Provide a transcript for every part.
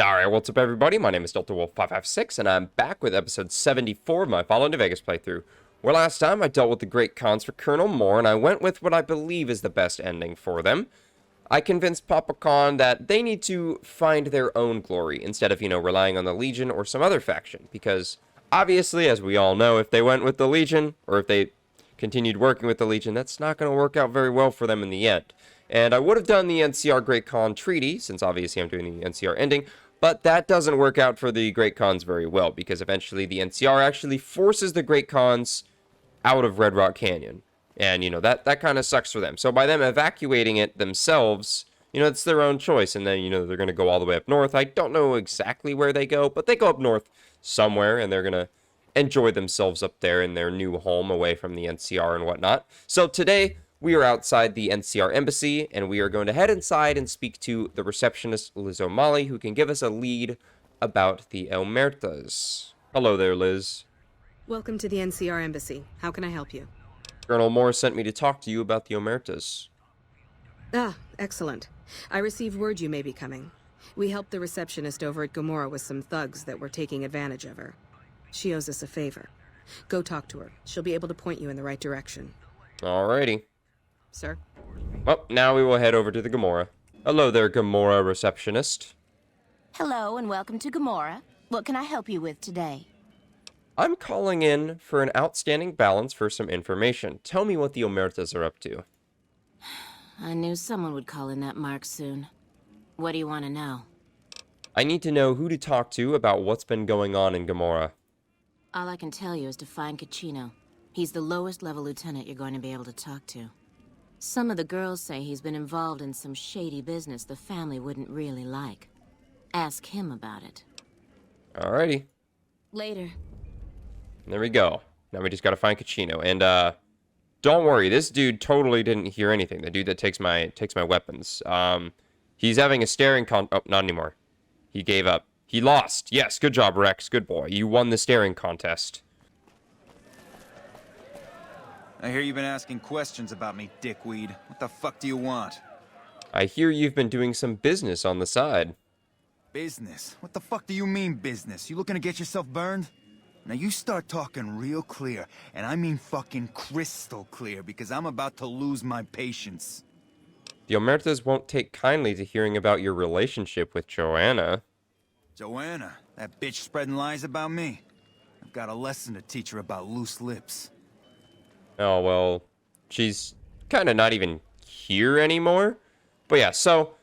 Alright, what's up everybody? My name is DeltaWolf556, and I'm back with episode 74 of my Fallout New Vegas playthrough, where last time I dealt with the Great Khans for Colonel Moore, and I went with what I believe is the best ending for them. I convinced Papa Khan that they need to find their own glory, instead of, relying on the Legion or some other faction, because, obviously, as we all know, if they went with the Legion, or if they continued working with the Legion, that's not going to work out very well for them in the end. And I would have done the NCR Great Khan Treaty, since obviously I'm doing the NCR ending, but that doesn't work out for the Great Khans very well, because eventually the NCR actually forces the Great Khans out of Red Rock Canyon. And, that kind of sucks for them. So by them evacuating it themselves, it's their own choice. And then, they're going to go all the way up north. I don't know exactly where they go, but they go up north somewhere, and they're going to enjoy themselves up there in their new home away from the NCR and whatnot. So today, we are outside the NCR embassy, and we are going to head inside and speak to the receptionist, Liz O'Malley, who can give us a lead about the Elmertas. Hello there, Liz. Welcome to the NCR embassy. How can I help you? Colonel Moore sent me to talk to you about the Omertas. Ah, excellent. I received word you may be coming. We helped the receptionist over at Gomorrah with some thugs that were taking advantage of her. She owes us a favor. Go talk to her. She'll be able to point you in the right direction. Alrighty. Sir? Well, now we will head over to the Gomorrah. Hello there, Gomorrah receptionist. Hello and welcome to Gomorrah. What can I help you with today? I'm calling in for an outstanding balance for some information. Tell me what the Omertas are up to. I knew someone would call in that mark soon. What do you want to know? I need to know who to talk to about what's been going on in Gomorrah. All I can tell you is to find Caccino. He's the lowest level lieutenant you're going to be able to talk to. Some of the girls say he's been involved in some shady business the family wouldn't really like. Ask him about it. Alrighty. Later. There we go. Now we just gotta find Caccino. And, don't worry, this dude totally didn't hear anything. The dude that takes my weapons. He's having a staring oh, not anymore. He gave up. He lost. Yes, good job, Rex. Good boy. You won the staring contest. I hear you've been asking questions about me, dickweed. What the fuck do you want? I hear you've been doing some business on the side. Business? What the fuck do you mean business? You looking to get yourself burned? Now you start talking real clear, and I mean fucking crystal clear, because I'm about to lose my patience. The Omertas won't take kindly to hearing about your relationship with Joanna. Joanna? That bitch spreading lies about me? I've got a lesson to teach her about loose lips. Oh, well, she's kind of not even here anymore. But yeah, so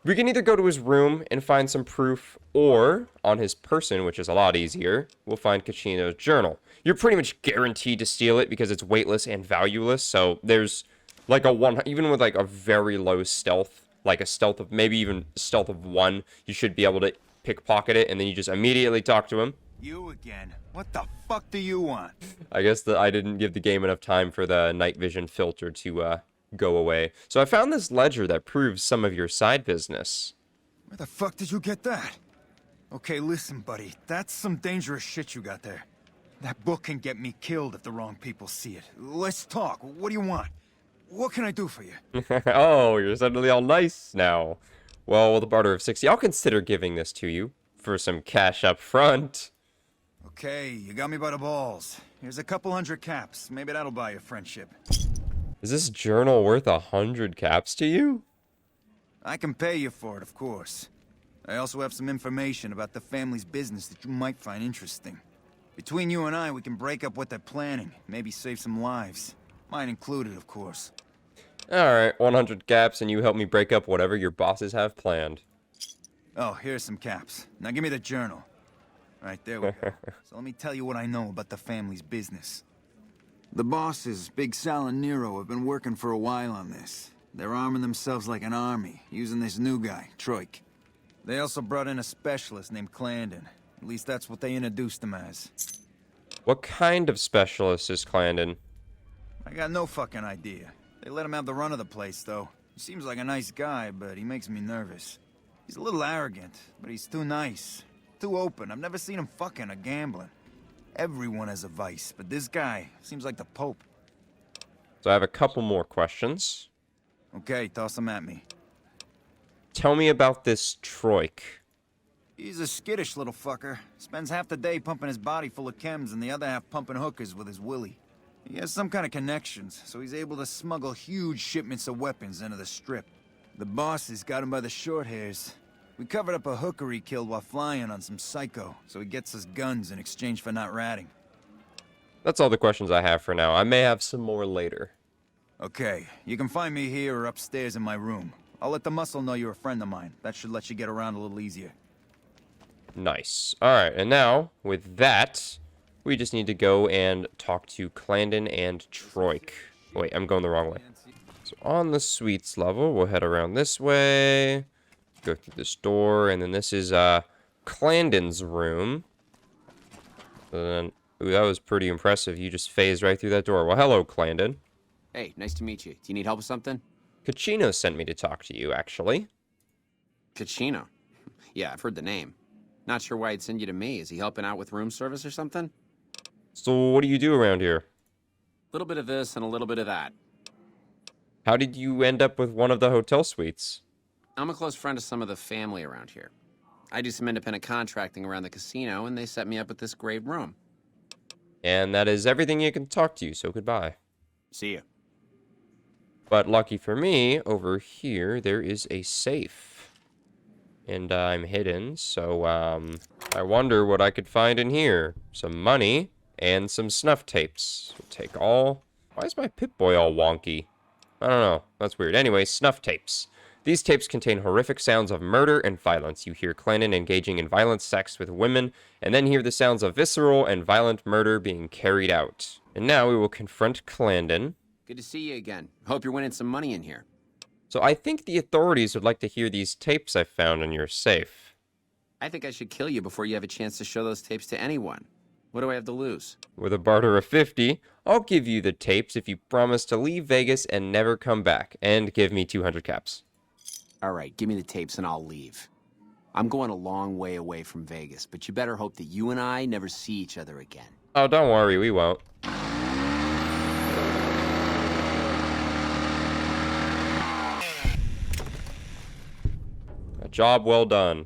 we can either go to his room and find some proof, or on his person, which is a lot easier, we'll find Caccino's journal. You're pretty much guaranteed to steal it because it's weightless and valueless, so there's like a one, even with like a very low stealth, like a stealth of, maybe even stealth of 1, you should be able to pickpocket it, and then you just immediately talk to him. You again? What the fuck do you want? I guess that I didn't give the game enough time for the night vision filter to go away. So I found this ledger that proves some of your side business. Where the fuck did you get that? Okay, listen, buddy. That's some dangerous shit you got there. That book can get me killed if the wrong people see it. Let's talk. What do you want? What can I do for you? Oh, you're suddenly all nice now. Well, with a barter of 60, I'll consider giving this to you for some cash up front. Okay, you got me by the balls. Here's a couple hundred caps. Maybe that'll buy you friendship. Is this journal worth 100 caps to you? I can pay you for it, of course. I also have some information about the family's business that you might find interesting. Between you and I, we can break up what they're planning, maybe save some lives. Mine included, of course. Alright, 100 caps, and you help me break up whatever your bosses have planned. Oh, here's some caps. Now give me the journal. Right, there we go. So let me tell you what I know about the family's business. The bosses, Big Sal and Nero, have been working for a while on this. They're arming themselves like an army, using this new guy, Troik. They also brought in a specialist named Clandon. At least that's what they introduced him as. What kind of specialist is Clandon? I got no fucking idea. They let him have the run of the place, though. He seems like a nice guy, but he makes me nervous. He's a little arrogant, but he's too nice. Too open. I've never seen him fucking or gambling. Everyone has a vice, but this guy seems like the Pope. So I have a couple more questions. Okay, toss them at me. Tell me about this Troik. He's a skittish little fucker. Spends half the day pumping his body full of chems and the other half pumping hookers with his willy. He has some kind of connections, so he's able to smuggle huge shipments of weapons into the Strip. The bosses got him by the short hairs. We covered up a hooker he killed while flying on some psycho, so he gets us guns in exchange for not ratting. That's all the questions I have for now. I may have some more later. Okay, you can find me here or upstairs in my room. I'll let the muscle know you're a friend of mine. That should let you get around a little easier. Nice. Alright, and now, with that, we just need to go and talk to Clandon and Troik. Wait, I'm going the wrong way. So on the suites level, we'll head around this way, go through this door, and then this is Clandon's room. And then, ooh, that was pretty impressive. You just phased right through that door. Well, hello, Clandon. Hey, nice to meet you. Do you need help with something? Kachino sent me to talk to you, actually. Kachino. Yeah, I've heard the name. Not sure why he'd send you to me. Is he helping out with room service or something? So what do you do around here? A little bit of this and a little bit of that. How did you end up with one of the hotel suites? I'm a close friend of some of the family around here. I do some independent contracting around the casino, and they set me up with this great room. And that is everything you can talk to you, so goodbye. See ya. But lucky for me, over here, there is a safe. And I'm hidden, so I wonder what I could find in here. Some money and some snuff tapes. We'll take all... Why is my Pip-Boy all wonky? I don't know. That's weird. Anyway, snuff tapes. These tapes contain horrific sounds of murder and violence. You hear Clandon engaging in violent sex with women, and then hear the sounds of visceral and violent murder being carried out. And now we will confront Clandon. Good to see you again. Hope you're winning some money in here. So I think the authorities would like to hear these tapes I found in your safe. I think I should kill you before you have a chance to show those tapes to anyone. What do I have to lose? With a barter of 50, I'll give you the tapes if you promise to leave Vegas and never come back, and give me 200 caps. All right, give me the tapes and I'll leave. I'm going a long way away from Vegas, but you better hope that you and I never see each other again. Oh, don't worry, we won't. A job well done.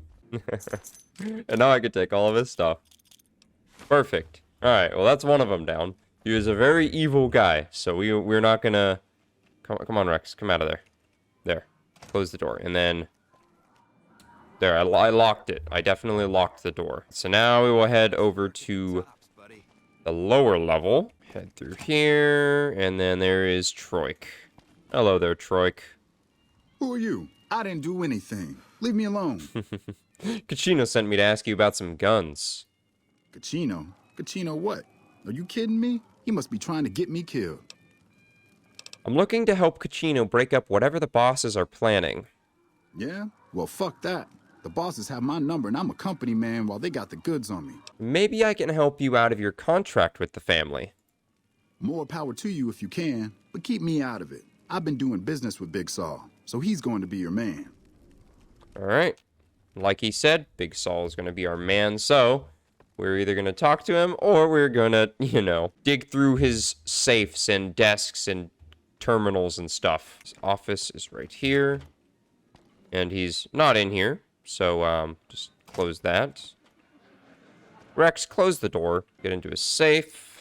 And now I can take all of his stuff. Perfect. Alright, well that's one of them down. He was a very evil guy, so we're not gonna... Come on, Rex, come out of there. There. Close the door, and then... There, I locked it. I definitely locked the door. So now we will head over to the lower level. Head through here, and then there is Troik. Hello there, Troik. Who are you? I didn't do anything. Leave me alone. Kachino sent me to ask you about some guns. Kachino? Kachino what? Are you kidding me? He must be trying to get me killed. I'm looking to help Kachino break up whatever the bosses are planning. Yeah? Well, fuck that. The bosses have my number and I'm a company man while they got the goods on me. Maybe I can help you out of your contract with the family. More power to you if you can, but keep me out of it. I've been doing business with Big Saul, so he's going to be your man. Alright. Like he said, Big Saul is going to be our man, so we're either going to talk to him or we're going to, you know, dig through his safes and desks and terminals and stuff. His office is right here. And he's not in here, so just close that. Rex, close the door. Get into his safe.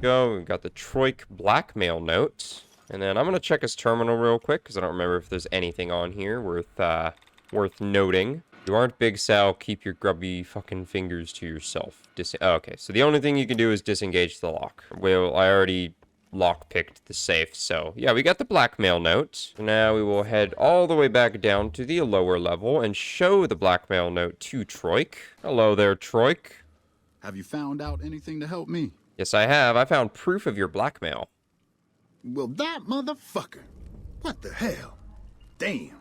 Go. We've got the Troik blackmail note. And then I'm going to check his terminal real quick, because I don't remember if there's anything on here worth noting. You aren't Big Sal. Keep your grubby fucking fingers to yourself. Okay, so the only thing you can do is disengage the lock. Well, I already lock-picked the safe, so yeah, we got the blackmail note. Now we will head all the way back down to the lower level and show the blackmail note to Troik. Hello there, Troik. Have you found out anything to help me? Yes, I have. I found proof of your blackmail. Well, that motherfucker. What the hell? Damn.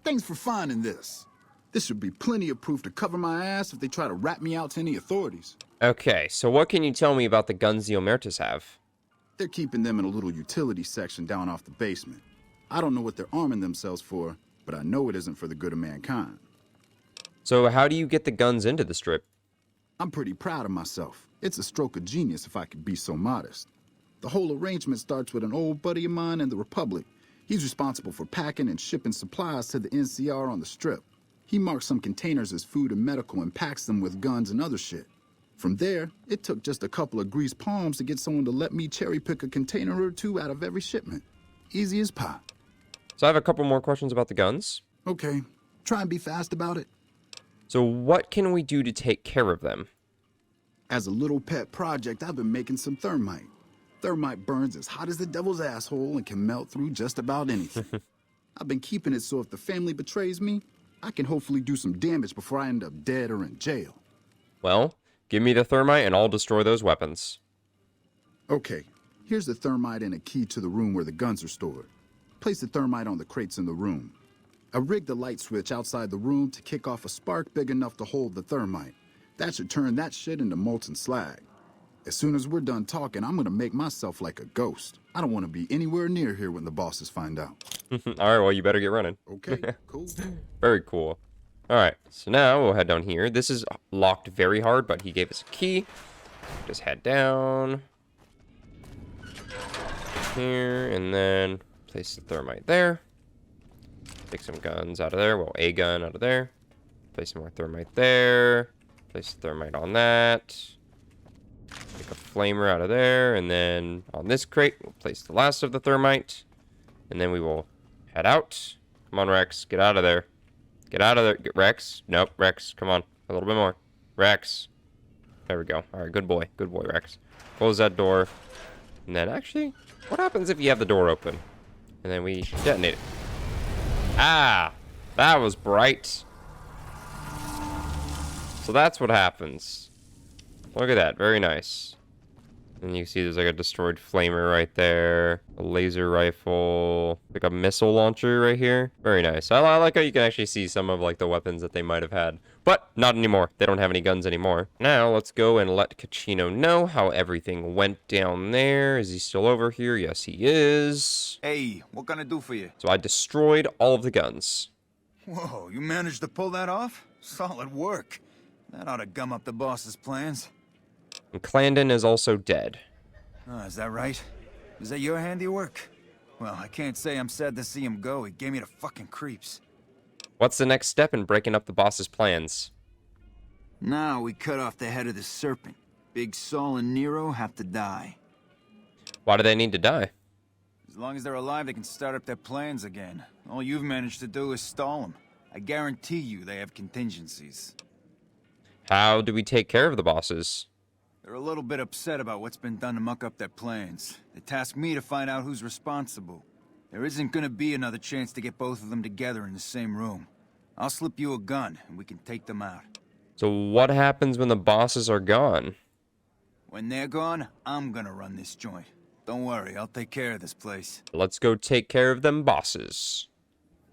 Thanks for finding this. This should be plenty of proof to cover my ass if they try to rat me out to any authorities. Okay, so what can you tell me about the guns the Omertas have? They're keeping them in a little utility section down off the basement. I don't know what they're arming themselves for, but I know it isn't for the good of mankind. So how do you get the guns into the Strip? I'm pretty proud of myself. It's a stroke of genius if I could be so modest. The whole arrangement starts with an old buddy of mine in the Republic. He's responsible for packing and shipping supplies to the NCR on the Strip. He marks some containers as food and medical and packs them with guns and other shit. From there, it took just a couple of greased palms to get someone to let me cherry pick a container or two out of every shipment. Easy as pie. So I have a couple more questions about the guns. Okay, try and be fast about it. So what can we do to take care of them? As a little pet project, I've been making some thermite. Thermite burns as hot as the devil's asshole and can melt through just about anything. I've been keeping it so if the family betrays me, I can hopefully do some damage before I end up dead or in jail. Well, give me the thermite and I'll destroy those weapons. Okay, here's the thermite and a key to the room where the guns are stored. Place the thermite on the crates in the room. I rigged the light switch outside the room to kick off a spark big enough to hold the thermite. That should turn that shit into molten slag. As soon as we're done talking, I'm gonna make myself like a ghost. I don't want to be anywhere near here when the bosses find out. Alright, well, you better get running. Okay, cool. Very cool. Alright, so now we'll head down here. This is locked very hard, but he gave us a key. Just head down. Here, and then place the thermite there. Take some guns out of there. Well, a gun out of there. Place some more thermite there. Place the thermite on that. Take a flamer out of there. And then on this crate, we'll place the last of the thermite. And then we will head out. Come on, Rex. Get out of there. Get out of there. Rex. Nope, Rex. Come on. A little bit more. Rex. There we go. All right, good boy. Good boy, Rex. Close that door. And then actually, what happens if you have the door open? And then we detonate it. Ah! That was bright. So that's what happens. Look at that. Very nice. And you see there's like a destroyed flamer right there. A laser rifle. Like a missile launcher right here. Very nice. I like how you can actually see some of like the weapons that they might have had. But not anymore. They don't have any guns anymore. Now let's go and let Caccino know how everything went down there. Is he still over here? Yes, he is. Hey, what can I do for you? So I destroyed all of the guns. Whoa, you managed to pull that off? Solid work. That ought to gum up the boss's plans. And Clandon is also dead. Oh, is that right? Is that your handiwork? Well, I can't say I'm sad to see him go. He gave me the fucking creeps. What's the next step in breaking up the boss's plans? Now we cut off the head of the serpent. Big Saul and Nero have to die. Why do they need to die? As long as they're alive, they can start up their plans again. All you've managed to do is stall them. I guarantee you they have contingencies. How do we take care of the bosses? They're a little bit upset about what's been done to muck up their plans. They tasked me to find out who's responsible. There isn't gonna be another chance to get both of them together in the same room. I'll slip you a gun, and we can take them out. So what happens when the bosses are gone? When they're gone, I'm gonna run this joint. Don't worry, I'll take care of this place. Let's go take care of them bosses.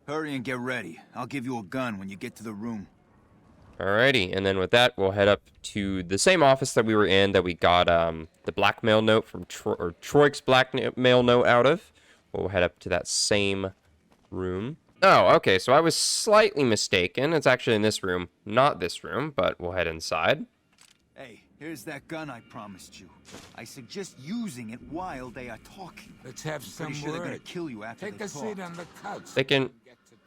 Hurry and get ready. I'll give you a gun when you get to the room. Alrighty, and then with that, we'll head up to the same office that we were in that we got the blackmail note from Troik's blackmail note out of. We'll head up to that same room. Oh, okay, so I was slightly mistaken. It's actually in this room, not this room, but we'll head inside. Hey, here's that gun I promised you. I suggest using it while they are talking. Let's have some Pretty sure they're gonna words. kill you after Take they a talk. seat on the couch.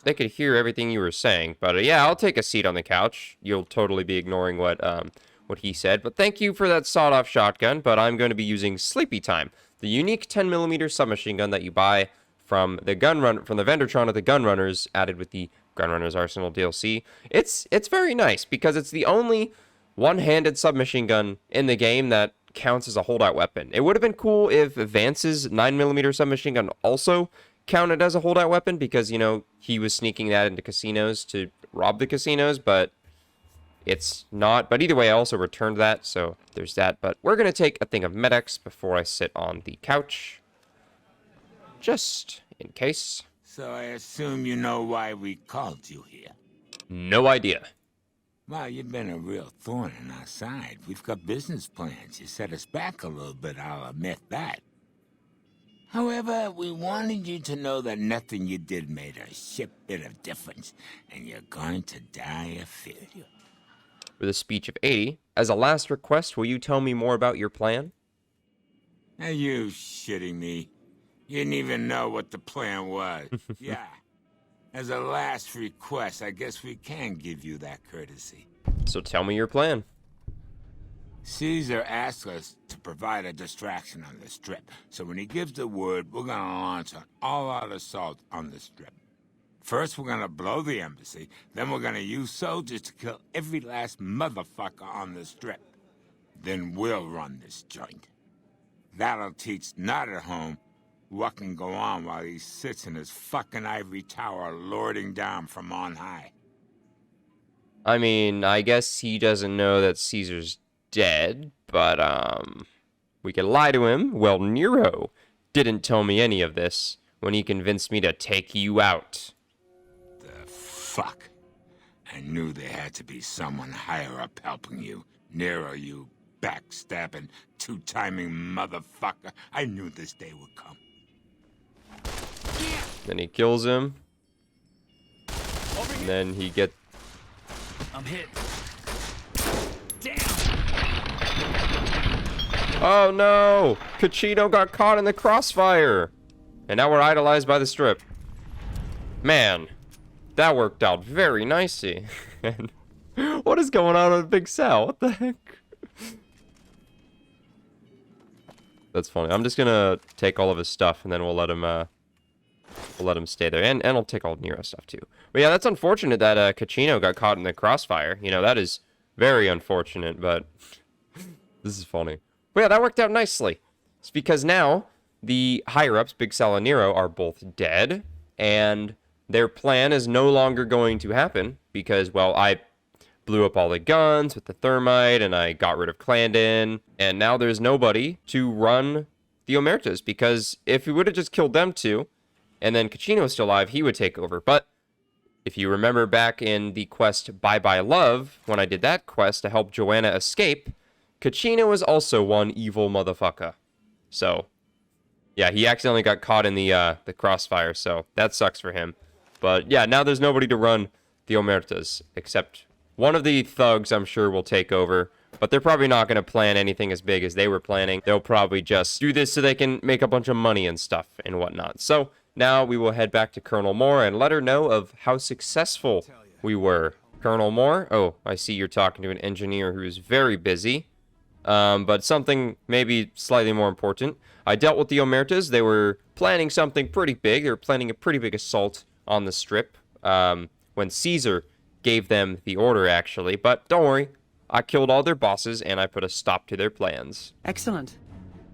They could hear everything you were saying, but yeah, I'll take a seat on the couch. You'll totally be ignoring what he said, but thank you for that sawed-off shotgun. But I'm going to be using Sleepy Time, the unique 10mm submachine gun that you buy from the Vendortron at the Gunrunners, added with the Gunrunners Arsenal DLC. It's very nice because it's the only one-handed submachine gun in the game that counts as a holdout weapon. It would have been cool if Vance's 9mm submachine gun also counted as a holdout weapon because, you know, he was sneaking that into casinos to rob the casinos, but it's not. But either way, I also returned that, so there's that. But we're going to take a thing of Med-X before I sit on the couch, just in case. So I assume you know why we called you here. No idea. Well, you've been a real thorn in our side. We've got business plans. You set us back a little bit, I'll admit that. However, we wanted you to know that nothing you did made a shit bit of difference, and you're going to die of failure. With a speech of 80, as a last request, will you tell me more about your plan? Are you shitting me? You didn't even know what the plan was. Yeah. As a last request, I guess we can give you that courtesy. So tell me your plan. Caesar asked us to provide a distraction on the Strip, so when he gives the word, we're gonna launch an all-out assault on the Strip. First, we're gonna blow the embassy, then we're gonna use soldiers to kill every last motherfucker on the Strip. Then we'll run this joint. That'll teach Not at Home what can go on while he sits in his fucking ivory tower lording down from on high. I mean, I guess he doesn't know that Caesar's dead, but, we could lie to him. Well, Nero didn't tell me any of this when he convinced me to take you out. The fuck? I knew there had to be someone higher up helping you. Nero, you backstabbing, two-timing motherfucker. I knew this day would come. Then he kills him. And then he gets... I'm hit. Damn! Oh no! Caccino got caught in the crossfire! And now we're idolized by the Strip. Man, that worked out very nicely. And what is going on with Big Sal? What the heck? That's funny. I'm just gonna take all of his stuff and then we'll let him stay there. And I'll take all of Nero's stuff too. But yeah, that's unfortunate that Caccino got caught in the crossfire. You know, that is very unfortunate, but this is funny. But yeah, that worked out nicely. It's because now the higher-ups, Big Sal and Nero, are both dead, and their plan is no longer going to happen because, well, I blew up all the guns with the thermite, and I got rid of Clandon, and now there's nobody to run the Omertas, because if we would have just killed them two, and then Caccino was still alive, he would take over. But if you remember back in the quest Bye Bye Love, when I did that quest to help Joanna escape, Caccino was also one evil motherfucker. So, yeah, he accidentally got caught in the crossfire, so that sucks for him. But yeah, now there's nobody to run the Omertas, except one of the thugs I'm sure will take over. But they're probably not going to plan anything as big as they were planning. They'll probably just do this so they can make a bunch of money and stuff and whatnot. So now we will head back to Colonel Moore and let her know of how successful we were. Colonel Moore? Oh, I see you're talking to an engineer who is very busy. But something maybe slightly more important. I dealt with the Omertas. They were planning something pretty big. They were planning a pretty big assault on the Strip. When Caesar gave them the order, actually. But don't worry. I killed all their bosses, and I put a stop to their plans. Excellent.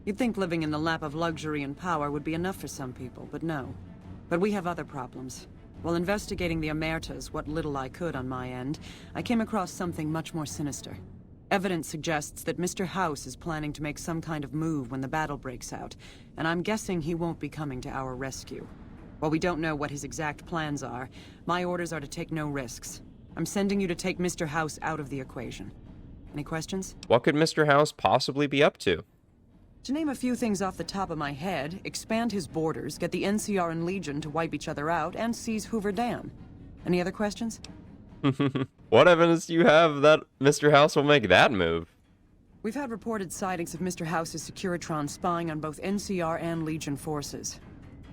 You'd think living in the lap of luxury and power would be enough for some people, but no. But we have other problems. While investigating the Omertas, what little I could on my end, I came across something much more sinister. Evidence suggests that Mr. House is planning to make some kind of move when the battle breaks out, and I'm guessing he won't be coming to our rescue. While we don't know what his exact plans are, my orders are to take no risks. I'm sending you to take Mr. House out of the equation. Any questions? What could Mr. House possibly be up to? To name a few things off the top of my head, expand his borders, get the NCR and Legion to wipe each other out, and seize Hoover Dam. Any other questions? What evidence do you have that Mr. House will make that move? We've had reported sightings of Mr. House's Securitron spying on both NCR and Legion forces.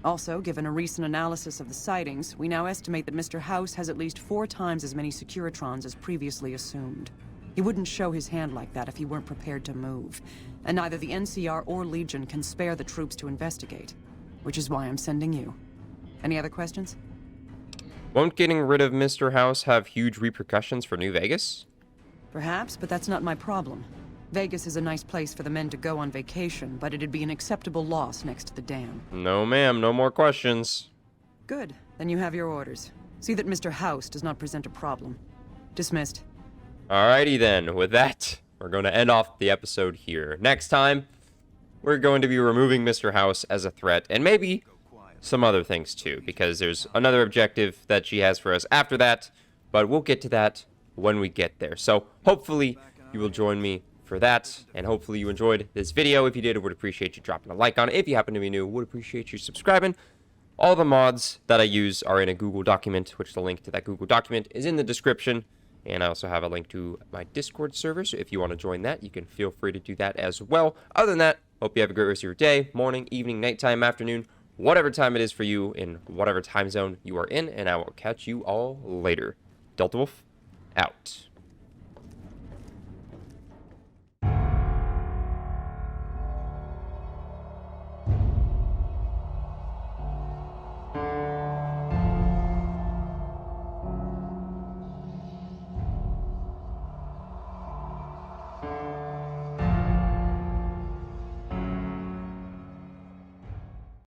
Also, given a recent analysis of the sightings, we now estimate that Mr. House has at least 4 times as many Securitrons as previously assumed. He wouldn't show his hand like that if he weren't prepared to move. And neither the NCR or Legion can spare the troops to investigate. Which is why I'm sending you. Any other questions? Won't getting rid of Mr. House have huge repercussions for New Vegas? Perhaps, but that's not my problem. Vegas is a nice place for the men to go on vacation, but it'd be an acceptable loss next to the dam. No, ma'am. No more questions. Good. Then you have your orders. See that Mr. House does not present a problem. Dismissed. Alrighty then. With that, we're going to end off the episode here. Next time, we're going to be removing Mr. House as a threat, and maybe some other things too, because there's another objective that she has for us after that, but we'll get to that when we get there. So hopefully you will join me for that, and hopefully you enjoyed this video. If you did, I would appreciate you dropping a like on it. If you happen to be new, would appreciate you subscribing. All the mods that I use are in a Google document, which the link to that Google document is in the description. And I also have a link to my Discord server, so if you want to join that, you can feel free to do that as well. Other than that, hope you have a great rest of your day, morning, evening, nighttime, afternoon, whatever time it is for you in whatever time zone you are in, and I will catch you all later. DeltaWolf, out.